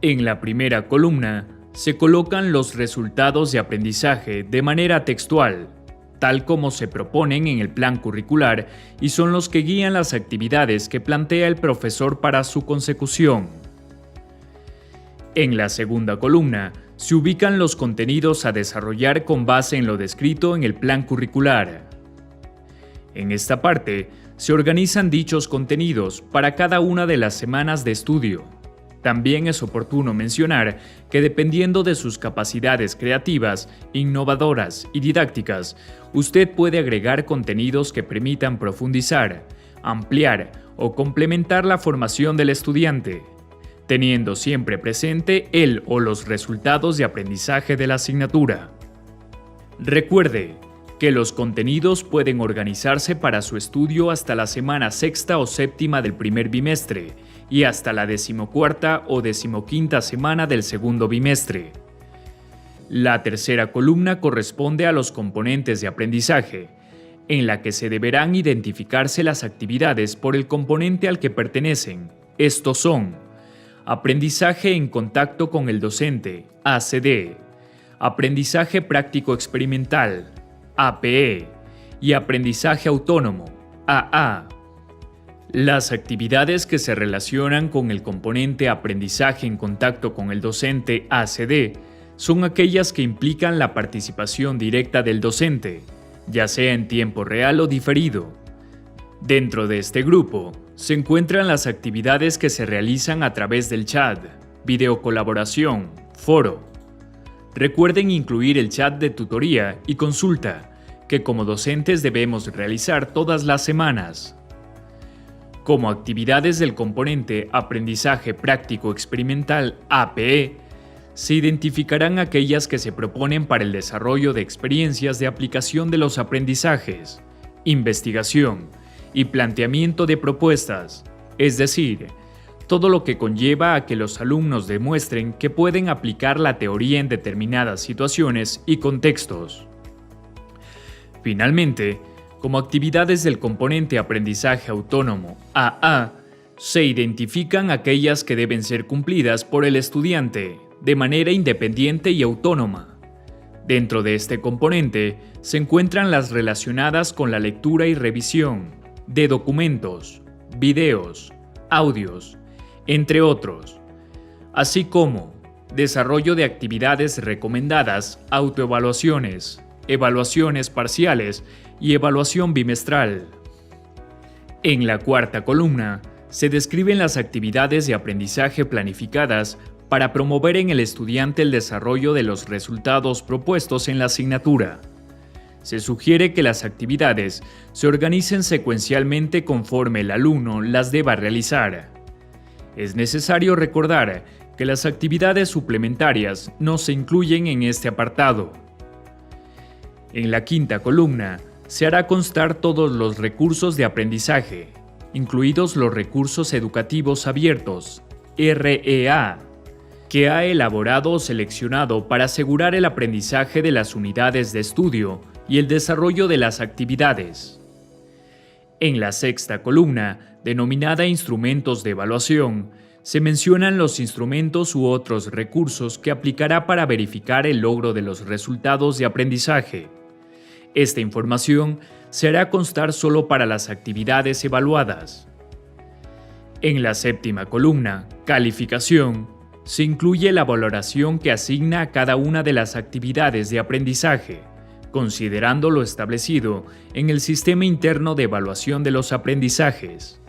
En la primera columna se colocan los resultados de aprendizaje de manera textual, tal como se proponen en el plan curricular y son los que guían las actividades que plantea el profesor para su consecución. En la segunda columna se ubican los contenidos a desarrollar con base en lo descrito en el plan curricular. En esta parte se organizan dichos contenidos para cada una de las semanas de estudio. También es oportuno mencionar que dependiendo de sus capacidades creativas, innovadoras y didácticas, usted puede agregar contenidos que permitan profundizar, ampliar o complementar la formación del estudiante, teniendo siempre presente el o los resultados de aprendizaje de la asignatura. Recuerde que los contenidos pueden organizarse para su estudio hasta la semana sexta o séptima del primer bimestre y hasta la 14ª o 15ª semana del segundo bimestre. La tercera columna corresponde a los componentes de aprendizaje, en la que se deberán identificarse las actividades por el componente al que pertenecen. Estos son: aprendizaje en contacto con el docente, ACD, aprendizaje práctico experimental, APE, y aprendizaje autónomo, AA. Las actividades que se relacionan con el componente aprendizaje en contacto con el docente, ACD, son aquellas que implican la participación directa del docente, ya sea en tiempo real o diferido. Dentro de este grupo se encuentran las actividades que se realizan a través del chat, videocolaboración, foro. Recuerden incluir el chat de tutoría y consulta, que como docentes debemos realizar todas las semanas. Como actividades del componente aprendizaje práctico experimental APE, se identificarán aquellas que se proponen para el desarrollo de experiencias de aplicación de los aprendizajes, investigación y planteamiento de propuestas, es decir, todo lo que conlleva a que los alumnos demuestren que pueden aplicar la teoría en determinadas situaciones y contextos. Finalmente, como actividades del componente aprendizaje autónomo AA, se identifican aquellas que deben ser cumplidas por el estudiante de manera independiente y autónoma. Dentro de este componente se encuentran las relacionadas con la lectura y revisión de documentos, videos, audios, entre otros, así como desarrollo de actividades recomendadas, autoevaluaciones, evaluaciones parciales y evaluación bimestral. En la cuarta columna se describen las actividades de aprendizaje planificadas para promover en el estudiante el desarrollo de los resultados propuestos en la asignatura. Se sugiere que las actividades se organicen secuencialmente conforme el alumno las deba realizar. Es necesario recordar que las actividades suplementarias no se incluyen en este apartado. En la quinta columna se hará constar todos los recursos de aprendizaje, incluidos los recursos educativos abiertos, REA, que ha elaborado o seleccionado para asegurar el aprendizaje de las unidades de estudio y el desarrollo de las actividades. En la sexta columna, denominada Instrumentos de Evaluación, se mencionan los instrumentos u otros recursos que aplicará para verificar el logro de los resultados de aprendizaje. Esta información se hará constar solo para las actividades evaluadas. En la séptima columna, Calificación, se incluye la valoración que asigna a cada una de las actividades de aprendizaje, considerando lo establecido en el sistema interno de evaluación de los aprendizajes.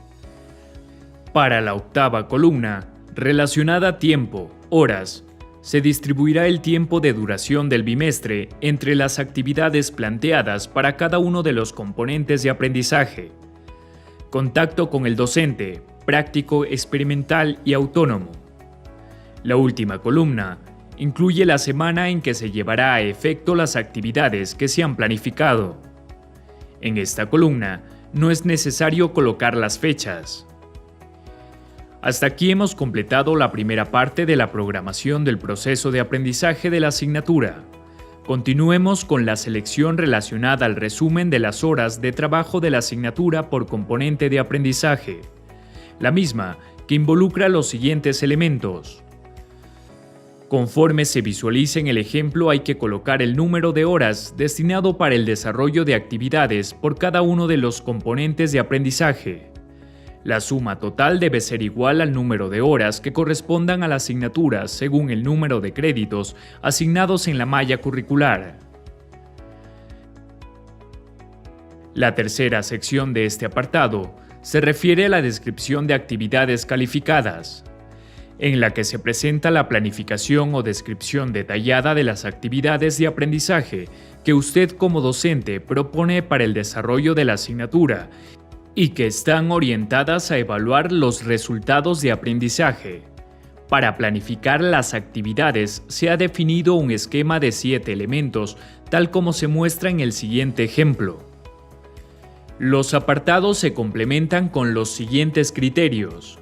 Para la octava columna, relacionada a tiempo, horas, se distribuirá el tiempo de duración del bimestre entre las actividades planteadas para cada uno de los componentes de aprendizaje. Contacto con el docente, práctico, experimental y autónomo. La última columna incluye la semana en que se llevará a efecto las actividades que se han planificado. En esta columna no es necesario colocar las fechas. Hasta aquí hemos completado la primera parte de la programación del proceso de aprendizaje de la asignatura. Continuemos con la selección relacionada al resumen de las horas de trabajo de la asignatura por componente de aprendizaje. La misma que involucra los siguientes elementos: Conforme se visualice en el ejemplo, hay que colocar el número de horas destinado para el desarrollo de actividades por cada uno de los componentes de aprendizaje. La suma total debe ser igual al número de horas que correspondan a la asignatura según el número de créditos asignados en la malla curricular. La tercera sección de este apartado se refiere a la descripción de actividades calificadas, en la que se presenta la planificación o descripción detallada de las actividades de aprendizaje que usted como docente propone para el desarrollo de la asignatura y que están orientadas a evaluar los resultados de aprendizaje. Para planificar las actividades se ha definido un esquema de 7 elementos, tal como se muestra en el siguiente ejemplo. Los apartados se complementan con los siguientes criterios.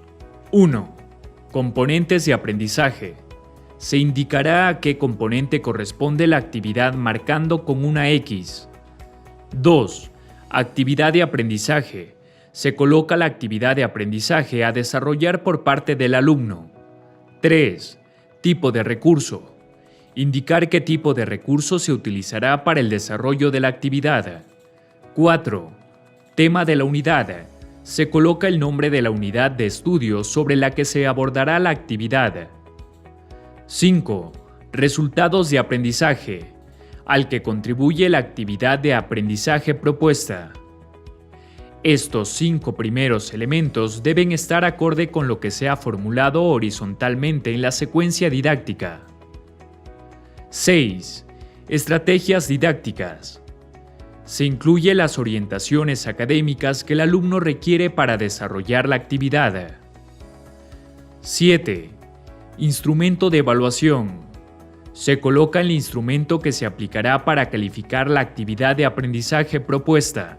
1. Componentes de aprendizaje. Se indicará a qué componente corresponde la actividad marcando con una X. 2. Actividad de aprendizaje. Se coloca la actividad de aprendizaje a desarrollar por parte del alumno. 3. Tipo de recurso. Indicar qué tipo de recurso se utilizará para el desarrollo de la actividad. 4. Tema de la unidad. Se coloca el nombre de la unidad de estudio sobre la que se abordará la actividad. 5. Resultados de aprendizaje, al que contribuye la actividad de aprendizaje propuesta. Estos 5 primeros elementos deben estar acorde con lo que se ha formulado horizontalmente en la secuencia didáctica. 6. Estrategias didácticas. Se incluye las orientaciones académicas que el alumno requiere para desarrollar la actividad. 7. Instrumento de evaluación. Se coloca el instrumento que se aplicará para calificar la actividad de aprendizaje propuesta.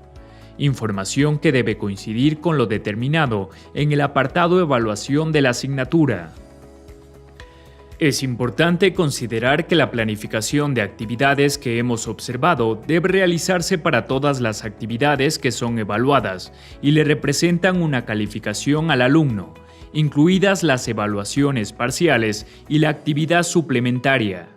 Información que debe coincidir con lo determinado en el apartado Evaluación de la asignatura. Es importante considerar que la planificación de actividades que hemos observado debe realizarse para todas las actividades que son evaluadas y le representan una calificación al alumno, incluidas las evaluaciones parciales y la actividad suplementaria.